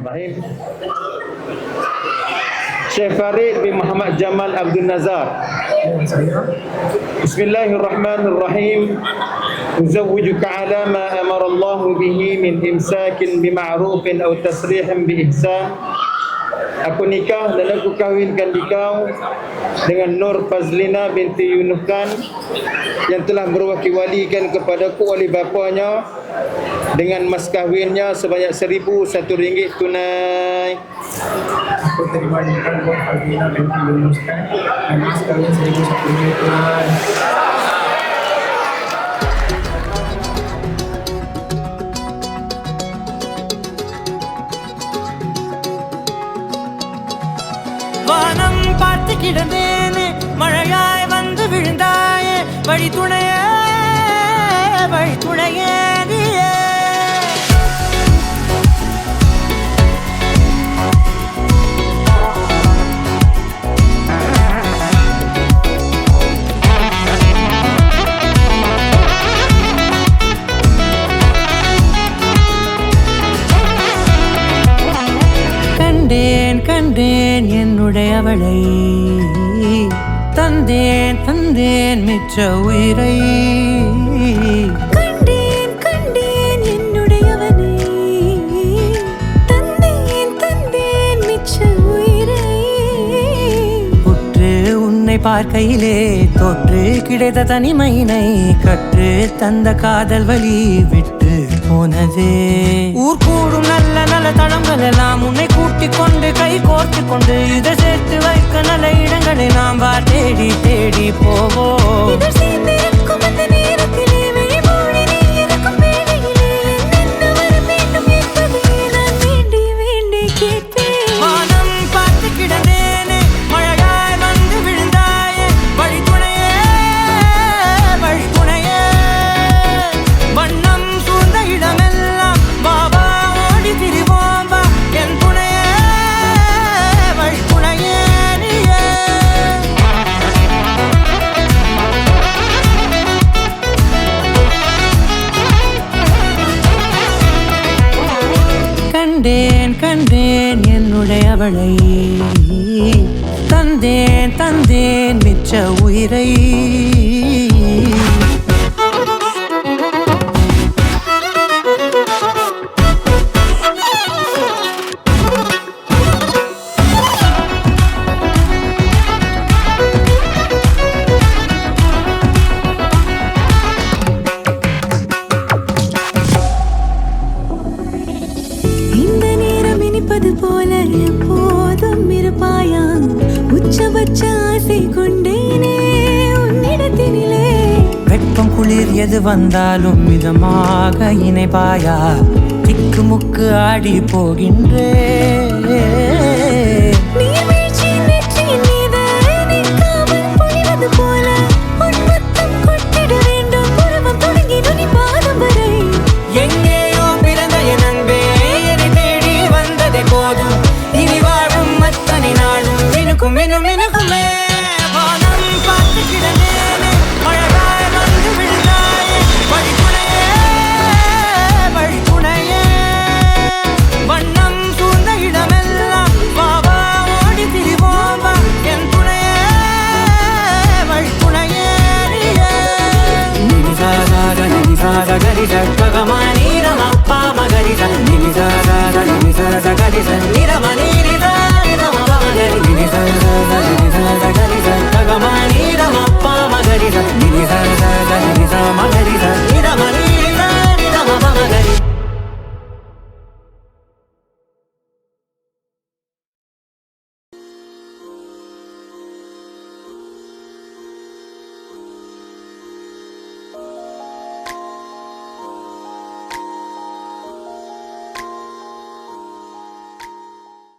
Bismillahirrahmanirrahim. Syekh Farid bin Muhammad Jamal Abdul Nazar. Bismillahirrahmanirrahim. Uzawwijuka ala ma amara Allah bihi min imsakin bima'rufin aw tasrihin bi ihsan. Aku nikah dan aku kahwinkan dikau dengan Nur Fazlina binti Yunukan yang telah berwakil-walikan kepadaku oleh bapanya dengan mas kahwinnya sebanyak RM1,001 tunai. Aku terima nikah Nur Fazlina binti Yunukan dan mas kahwin RM1,001 tunai. வானம் பார்த்து கிடந்தேனே, மழையாய் வந்து விழுந்தாயே, வழி துணையே நீயே. கண்டேன் என்னுடையவளை, தந்தேன் மிச்ச உயிரை. கண்டேன் என்னுடையவனை, தந்தேன் மிச்ச உயிரை. உற்று உன்னை பார்க்கையிலே தொற்று கிடைத்த தனிமையினை கற்று தந்த காதல் வழி விட்டு போனதே. ஊர் கூடும் நல்ல நல்ல தளங்கள் எல்லாம் உன்னை கூட்டிக் கொண்டு கை கோர்த்து கொண்டு இதை சேர்த்து வைக்க நல்ல இடங்களை நாம் தேடி தேடி போவோம். வானம் பார்த்து கிடந்தேனே, மழையாய் வந்து விழுந்தாயே, வழி துணையே. வண்ணம் சூழ்ந்த இடமெல்லாம் பாபா ஓடி திரிவோம் வா, என் துணையே வழி துணையே நீயே. கண்டேன் என்னுடையவளை, தந்தேன் மிச்ச உயிரை. போல எப்போதும் இருப்பாயா, உச்சபட்ச ஆசை கொண்டேனே உன்னிடத்தினிலே. வெப்பம் குளிர் எது வந்தாலும் மிதமாக இணைப்பாயா, திக்கு முக்கு ஆடி போகின்றே. மினுக்குமே வானம் பார்த்து கிடந்தேனே, மழையாய் வந்து விழுந்தாயே, வழி துணையே. வண்ணம் சூழ்ந்த இடமெல்லாம் பாபா ஓடி திரிவோம் வா, என் துணையே வழி துணையே நீயே. நினிசாக கரிச ககமானீரம் அப்பா மகரிச நினிசாக கரிச